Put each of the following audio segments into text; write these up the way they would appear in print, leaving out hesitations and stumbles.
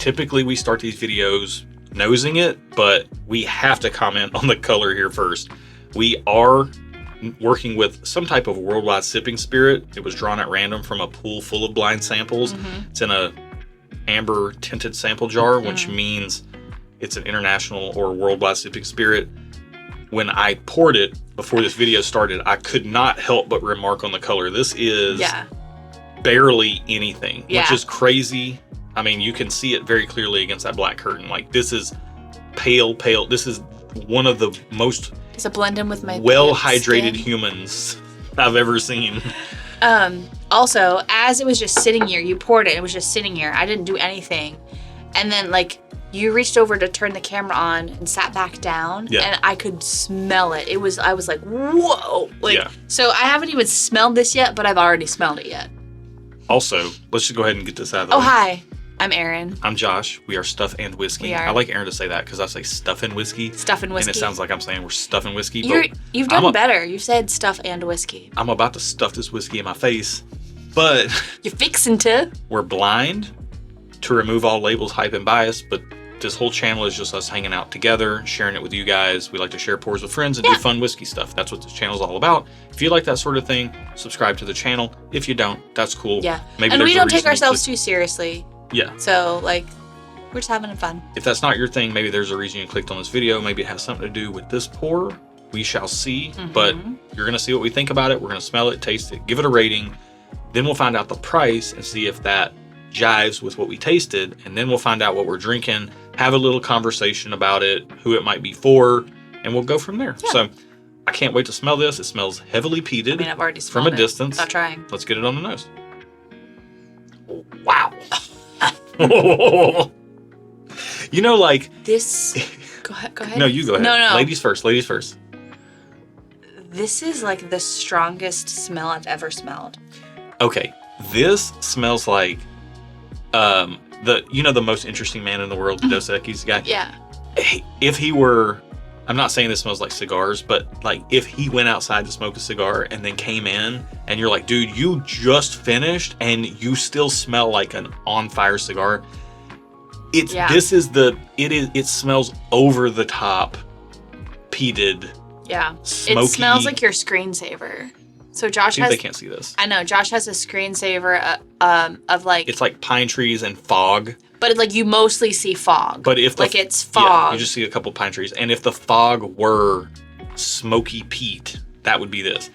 typically we start these videos nosing it, but we have to comment on the color here first. We are working with some type of worldwide sipping spirit. It was drawn at random from a pool full of blind samples. It's in a amber tinted sample jar, which means it's an international or worldwide sipping spirit. When I poured it before this video started, I could not help but remark on the color. This is barely anything, which is crazy. I mean, you can see it very clearly against that black curtain. Like, this is pale. This is one of the most It's a blend in with my well-hydrated humans I've ever seen. Also, as it was just sitting here, you poured it. It was just sitting here. I didn't do anything. And then, like, you reached over to turn the camera on and sat back down, and I could smell it. I was like, whoa. Like, so I haven't even smelled this yet, but I've already smelled it yet. Also, let's just go ahead and get this out of the way. Oh, hi. I'm Erin. I'm Josh. We are Stuff and Whiskey. We are. I like Erin to say that because I say Stuff and Whiskey. Stuff and Whiskey. And it sounds like I'm saying we're stuffing whiskey. You've done better. You said Stuff and Whiskey. I'm about to stuff this whiskey in my face, but... You're fixing to. We're blind to remove all labels, hype, and bias, but this whole channel is just us hanging out together, sharing it with you guys. We like to share pours with friends and do fun whiskey stuff. That's what this channel is all about. If you like that sort of thing, subscribe to the channel. If you don't, that's cool. Yeah. Maybe and we don't take ourselves too seriously. Yeah. So, like, we're just having fun. If that's not your thing, maybe there's a reason you clicked on this video. Maybe it has something to do with this pour. We shall see. But you're going to see what we think about it. We're going to smell it, taste it, give it a rating. Then we'll find out the price and see if that jives with what we tasted. And then we'll find out what we're drinking, have a little conversation about it, who it might be for, and we'll go from there. Yeah. So I can't wait to smell this. It smells heavily peated. I mean, I've already smelled from a distance. Stop trying. Let's get it on the nose. Wow. You know, like this. Go ahead. No, you go ahead. No. Ladies first. This is like the strongest smell I've ever smelled. Okay, this smells like the most interesting man in the world, Dos Equis guy. Yeah. If he were, I'm not saying this smells like cigars, but like if he went outside to smoke a cigar and then came in and you're like, dude, you just finished and you still smell like an on fire cigar. It smells over the top, peated. Yeah. Smoky. It smells like your screensaver. So Josh has. They can't see this. I know Josh has a screensaver of like. It's like pine trees and fog. But like you mostly see fog. But if it's fog. Yeah, you just see a couple pine trees. And if the fog were smoky peat, that would be this.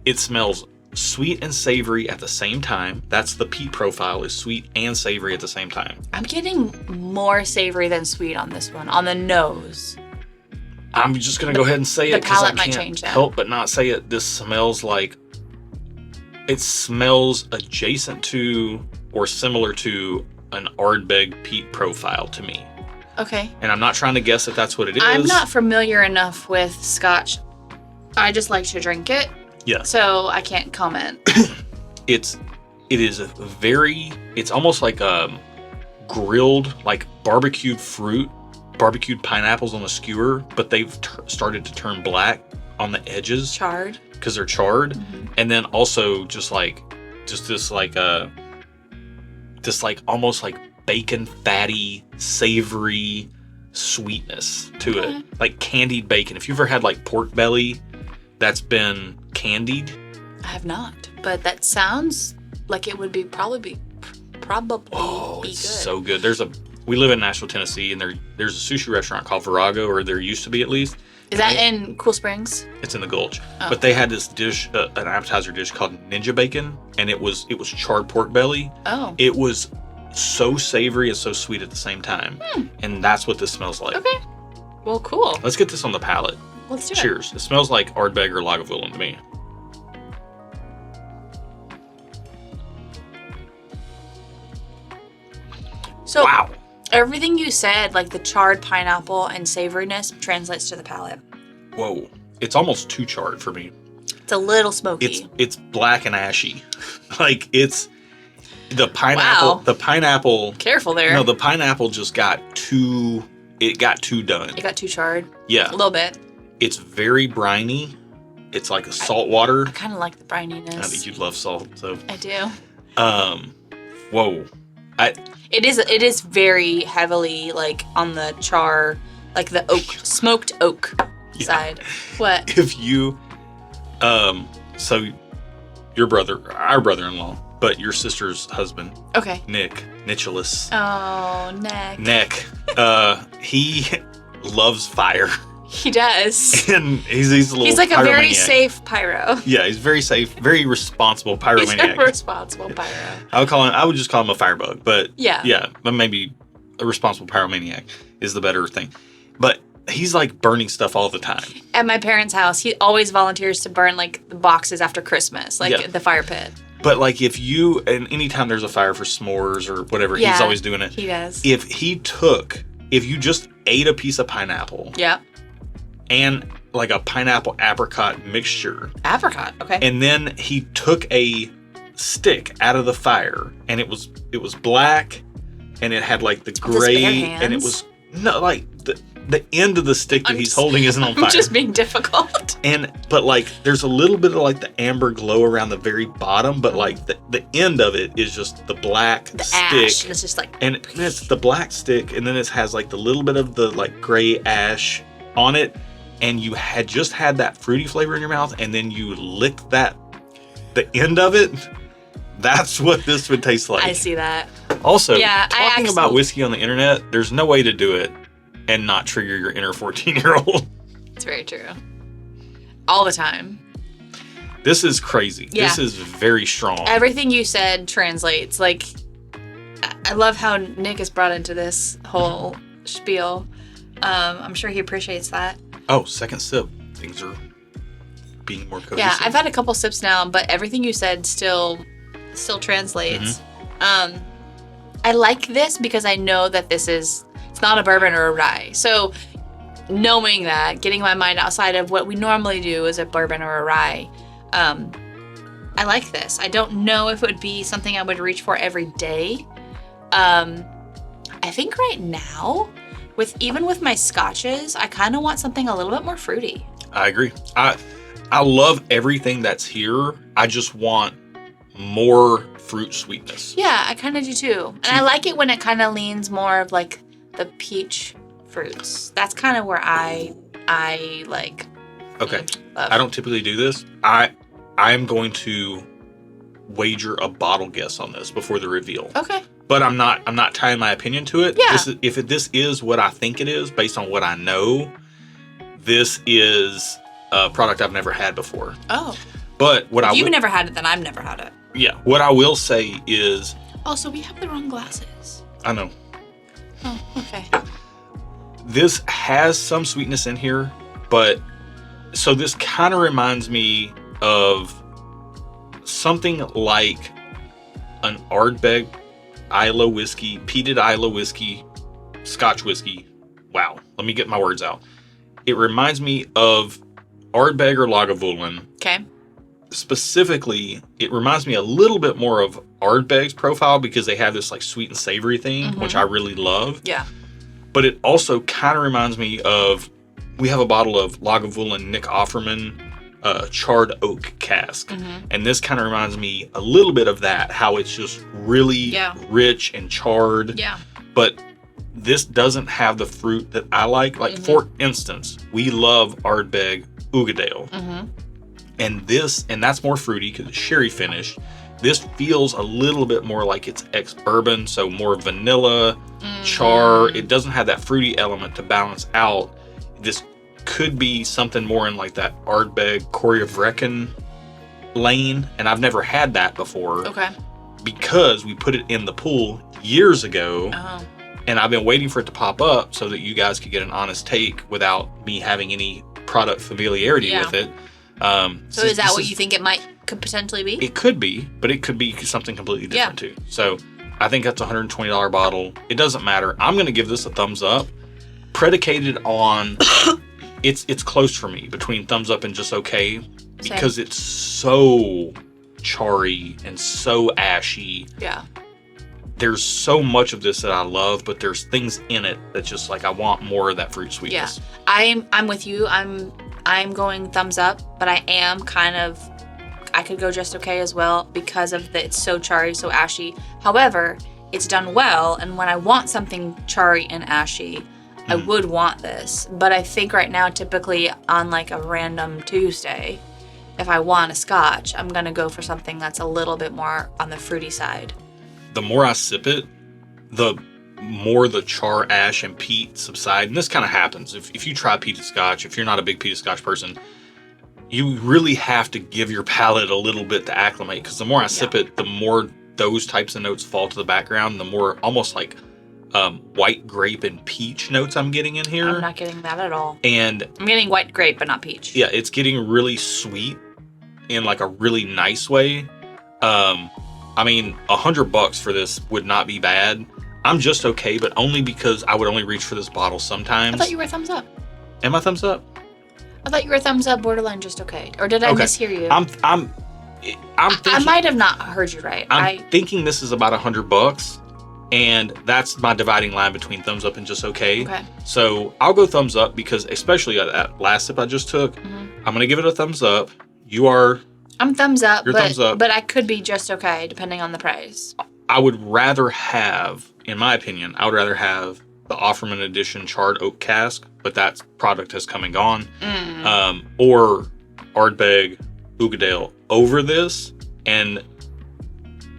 It smells sweet and savory at the same time. That's the peat profile, is sweet and savory at the same time. I'm getting more savory than sweet on this one, on the nose. I'm just going to go ahead and say it because I can't help but not say it. This smells like, it smells adjacent to or similar to an Ardbeg peat profile to me. Okay. And I'm not trying to guess if that's what it is. I'm not familiar enough with Scotch. I just like to drink it. Yeah. So I can't comment. It's almost like grilled, like barbecued pineapples on a skewer, but they've started to turn black on the edges. Charred. Because they're charred. And then also this almost like bacon fatty, savory sweetness to it. Like candied bacon. If you've ever had like pork belly that's been candied. I have not, but that sounds like it would probably be good. So good. We live in Nashville, Tennessee, and there's a sushi restaurant called Virago, or there used to be at least. Is that in Cool Springs? It's in the Gulch. Oh. But they had this dish, an appetizer dish called Ninja Bacon, and it was charred pork belly. Oh. It was so savory and so sweet at the same time. And that's what this smells like. Okay. Well, cool. Let's get this on the palate. Let's do Cheers. It smells like Ardbeg or Lagavulin to me. So, wow. Everything you said, like the charred pineapple and savoriness, translates to the palate. Whoa. It's almost too charred for me. It's a little smoky. It's black and ashy. Like it's the pineapple. Wow. The pineapple. Careful there. No, the pineapple just got too done. It got too charred. Yeah. A little bit. It's very briny. It's like a salt water. I kind of like the brininess. I think you'd love salt, so. I do. Whoa. It is very heavily like on the char, like the oak, smoked oak side. What? If you, so your brother, our brother-in-law, but your sister's husband. Okay. Nicholas. Oh, Nick. He loves fire. He does. And he's a little He's like a very pyromaniac. safe pyro. Yeah, he's very safe, very responsible pyromaniac. He's a responsible pyro. I would just call him a firebug, but yeah, but maybe a responsible pyromaniac is the better thing. But he's like burning stuff all the time. At my parents' house, he always volunteers to burn like the boxes after Christmas, like the fire pit. But like if you, and anytime there's a fire for s'mores or whatever, he's always doing it. He does. If you just ate a piece of pineapple. Yeah. And like a pineapple apricot mixture. Apricot, okay. And then he took a stick out of the fire, and it was black, and it had like the gray, and it was like the end of the stick that he's holding isn't on fire. I'm just being difficult. But like there's a little bit of like the amber glow around the very bottom, but like the end of it is just the black stick. Ash, and it's just like, and it's the black stick, and then it has like the little bit of the like gray ash on it. And you had just had that fruity flavor in your mouth, and then you licked the end of it. That's what this would taste like. I see that. Also, talking about whiskey on the internet, there's no way to do it and not trigger your inner 14-year-old. It's very true. All the time. This is crazy. Yeah. This is very strong. Everything you said translates. Like, I love how Nick is brought into this whole spiel. I'm sure he appreciates that. Oh, second sip. Things are being more cohesive. Yeah, I've had a couple sips now, but everything you said still translates. Mm-hmm. I like this because I know that it's not a bourbon or a rye. So knowing that, getting my mind outside of what we normally do as a bourbon or a rye, I like this. I don't know if it would be something I would reach for every day. I think right now, even with my scotches, I kind of want something a little bit more fruity. I agree. I love everything that's here. I just want more fruit sweetness. Yeah, I kind of do too. And I like it when it kind of leans more of like the peach fruits. That's kind of where I like. Okay. Love. I don't typically do this. I am going to wager a bottle guess on this before the reveal. Okay. But I'm not tying my opinion to it. Yeah. This is what I think it is based on what I know, this is a product I've never had before. Oh. But if you've never had it, then I've never had it. Yeah. What I will say is. Oh, so we have the wrong glasses. I know. Oh, okay. This has some sweetness in here, but so this kind of reminds me of something like an Ardbeg Islay whiskey, peated Islay whiskey, Scotch whiskey. Wow, let me get my words out. It reminds me of Ardbeg or Lagavulin. Okay. Specifically, it reminds me a little bit more of Ardbeg's profile because they have this like sweet and savory thing, which I really love. Yeah. But it also kind of reminds me of, we have a bottle of Lagavulin Nick Offerman charred oak cask. And this kind of reminds me a little bit of that, how it's just really rich and charred. Yeah. But this doesn't have the fruit that I like. Like, for instance, we love Ardbeg Ugadale. And that's more fruity because it's sherry finished. This feels a little bit more like it's ex-bourbon, so more vanilla, char. It doesn't have that fruity element to balance out. This could be something more in like that Ardbeg Corrievrecken lane, and I've never had that before. Okay. Because we put it in the pool years ago, and I've been waiting for it to pop up so that you guys could get an honest take without me having any product familiarity with it. So is that what you think could potentially be? It could be, but it could be something completely different too. So I think that's a $120 bottle. It doesn't matter. I'm going to give this a thumbs up, predicated on it's close for me between thumbs up and just okay, because it's so charry and so ashy. Yeah. There's so much of this that I love, but there's things in it that just like I want more of that fruit sweetness. Yeah. I'm with you. I'm going thumbs up, but I am I could go just okay as well because of it's so charry, so ashy. However, it's done well. And when I want something charry and ashy, I would want this. But I think right now, typically on like a random Tuesday, if I want a Scotch, I'm going to go for something that's a little bit more on the fruity side. The more I sip it, the more the char, ash, and peat subside. And this kind of happens. If you try peated Scotch, if you're not a big peated Scotch person, you really have to give your palate a little bit to acclimate. Because the more I sip it, the more those types of notes fall to the background, the more almost like white grape and peach notes I'm getting in here. I'm not getting that at all. And I'm getting white grape, but not peach. Yeah, it's getting really sweet in like a really nice way. I mean, $100 for this would not be bad. I'm just okay, but only because I would only reach for this bottle sometimes. I thought you were thumbs up. Am I thumbs up? I thought you were thumbs up, borderline just okay. Or did I mishear you? I'm thinking, I might have not heard you right. I'm thinking this is about $100, and that's my dividing line between thumbs up and just okay. Okay. So I'll go thumbs up because, especially that last sip I just took, I'm gonna give it a thumbs up. I'm thumbs up, thumbs up. But I could be just okay depending on the price. I would rather have, in my opinion, the Offerman Edition charred oak cask, but that product has come and gone. Or Ardbeg Ugadale over this, and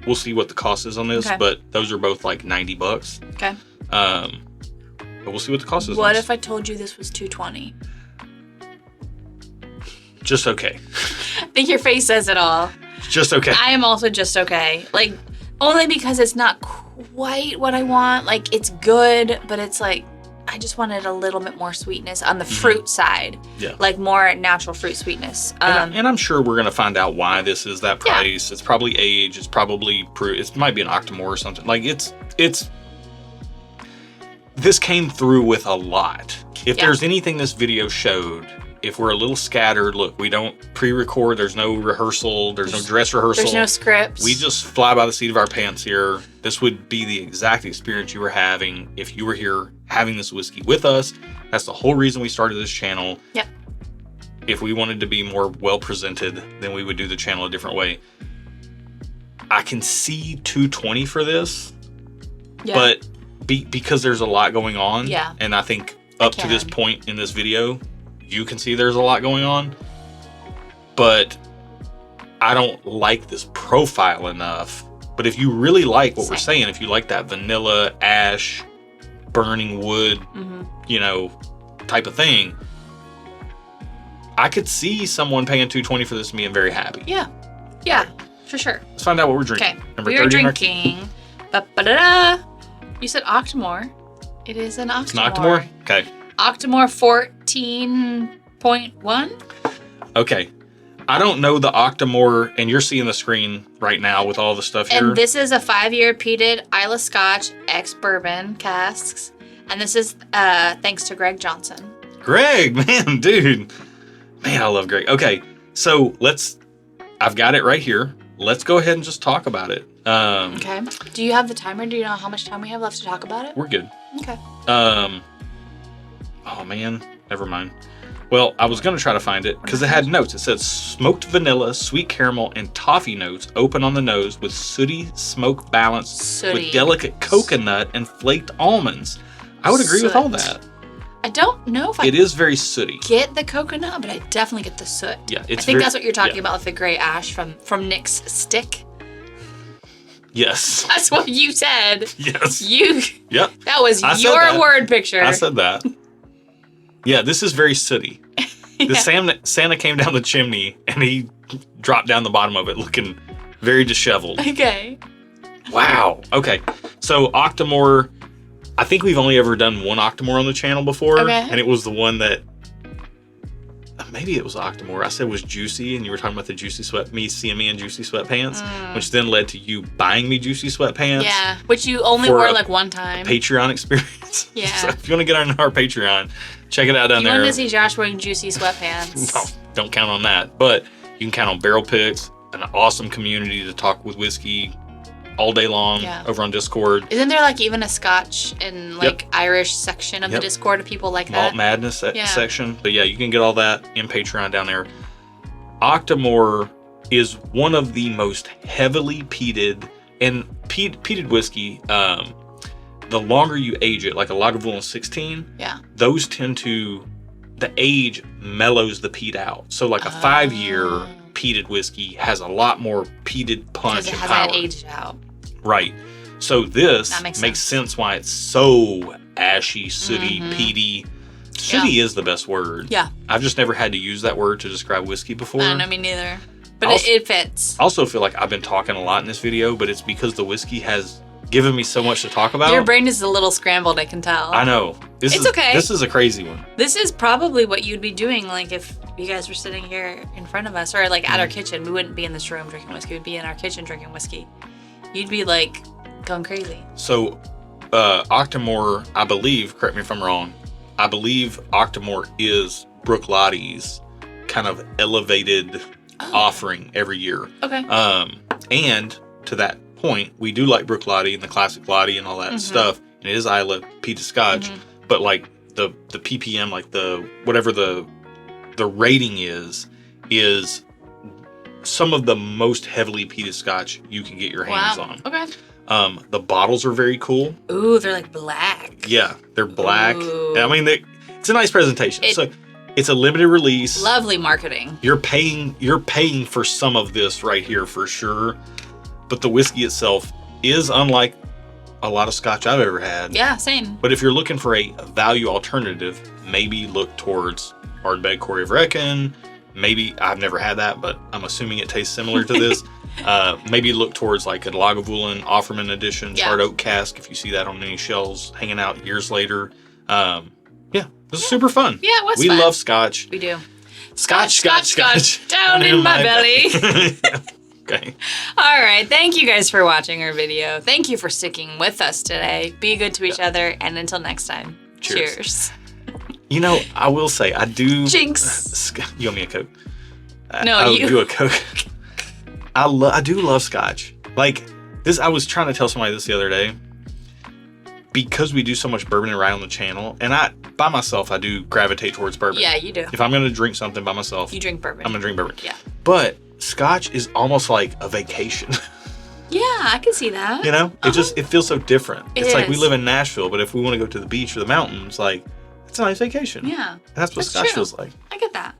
we'll see what the cost is on this, but those are both like $90. Okay. But we'll see what the cost is. What if I told you this was $220? Just okay. I think your face says it all. Just okay. I am also just okay. Like, only because it's not quite what I want. Like, it's good, but it's like, I just wanted a little bit more sweetness on the fruit side. Yeah. Like more natural fruit sweetness. And I'm sure we're going to find out why this is that price. Yeah. It's probably age. It's probably, it might be an Octomore or something. Like, this came through with a lot. If there's anything this video showed, if we're a little scattered, look, we don't pre-record, there's no rehearsal, there's no dress rehearsal. There's no scripts. We just fly by the seat of our pants here. This would be the exact experience you were having if you were here having this whiskey with us. That's the whole reason we started this channel. Yep. If we wanted to be more well-presented, then we would do the channel a different way. I can see $220 for this, but because there's a lot going on, and I think up to this point in this video, you can see there's a lot going on, but I don't like this profile enough. But if you really like what we're saying, if you like that vanilla, ash, burning wood, type of thing, I could see someone paying $220 for this and being very happy. Yeah. Yeah, for sure. Let's find out what we're drinking. Okay. Number we are drinking. You said Octomore. It is an Octomore. It's an Octomore? Okay. Octomore 14.1. Okay. I don't know the Octomore, and you're seeing the screen right now with all the stuff here. And this is a 5-year peated Islay Scotch ex-bourbon casks. And this is thanks to Greg Johnson. Greg, man, dude. Man, I love Greg. Okay, so I've got it right here. Let's go ahead and just talk about it. Okay. Do you have the timer? Do you know how much time we have left to talk about it? We're good. Okay. Oh, man. Never mind. Well, I was going to try to find it because it had notes. It said smoked vanilla, sweet caramel, and toffee notes open on the nose with sooty smoke balance with delicate coconut and flaked almonds. I would agree with all that. I don't know if it is very sooty. Get the coconut, but I definitely get the soot. Yeah, I think that's what you're talking about with the gray ash from Nick's stick. Yes. That's what you said. Yes. Yep. That was your word picture. I said that. Yeah, this is very sooty. The Santa came down the chimney and he dropped down the bottom of it looking very disheveled. Okay. Wow. Okay. So Octomore, I think we've only ever done one Octomore on the channel before. Okay. And it was the one that, maybe it was Octomore. I said was juicy, and you were talking about the juicy seeing me in juicy sweatpants, which then led to you buying me juicy sweatpants. Yeah, which you only wore like one time. Patreon experience. Yeah. So if you want to get on our Patreon, check it out down there. You want to see Josh wearing juicy sweatpants. No, don't count on that. But you can count on Barrel Picks, an awesome community to talk with whiskey all day long over on Discord. Isn't there like even a Scotch and like Irish section of the Discord of people like Malt that? Madness section. But yeah, you can get all that in Patreon down there. Octomore is one of the most heavily peated, and peated whiskey, the longer you age it, like a Lagavulin 16, those tend to, the age mellows the peat out. So like a 5-year peated whiskey has a lot more peated punch and power. Because it hasn't aged out. Right. So this makes sense why it's so ashy, sooty, peaty. Sooty is the best word. Yeah. I've just never had to use that word to describe whiskey before. I know, me neither. But it fits. I also feel like I've been talking a lot in this video, but it's because the whiskey has given me so much to talk about. Your brain is a little scrambled, I can tell. I know. It's okay. This is a crazy one. This is probably what you'd be doing, like, if you guys were sitting here in front of us, or like at our kitchen. We wouldn't be in this room drinking whiskey. We'd be in our kitchen drinking whiskey. You'd be like going crazy. So, Octomore, I believe, correct me if I'm wrong, I believe Octomore is Bruichlotti's kind of elevated offering every year. Okay. And to that point, we do like Bruichlottie and the classic Lottie and all that stuff. And it is Islay peated Scotch, but like the ppm, like the whatever the rating is some of the most heavily peated Scotch you can get your hands on. Okay. The bottles are very cool. Ooh, they're like black. Yeah, they're black. I mean, it's a nice presentation. So it's a limited release. Lovely marketing. You're paying for some of this right here for sure. But the whiskey itself is unlike a lot of Scotch I've ever had. Yeah, same. But if you're looking for a value alternative, maybe look towards Ardbeg Corey of Wrekin. Maybe, I've never had that, but I'm assuming it tastes similar to this. Maybe look towards like a Lagavulin Offerman edition, charred oak cask, if you see that on any shelves hanging out years later. Yeah, this is super fun. Yeah, it was fun. We love Scotch. We do. Scotch. Down in my belly. Okay. All right. Thank you guys for watching our video. Thank you for sticking with us today. Be good to each other. And until next time, cheers. You know, I will say, I do... Jinx. You owe me a Coke. No, I do a Coke. I do love Scotch. Like, this, I was trying to tell somebody this the other day. Because we do so much bourbon and rye on the channel, and by myself, I do gravitate towards bourbon. Yeah, you do. If I'm going to drink something by myself... You drink bourbon. I'm going to drink bourbon. Yeah. But Scotch is almost like a vacation. Yeah, I can see that. You know? It feels so different. It's like we live in Nashville, but if we want to go to the beach or the mountains, like, it's a nice vacation. Yeah. And that's what Scotch feels like. I get that.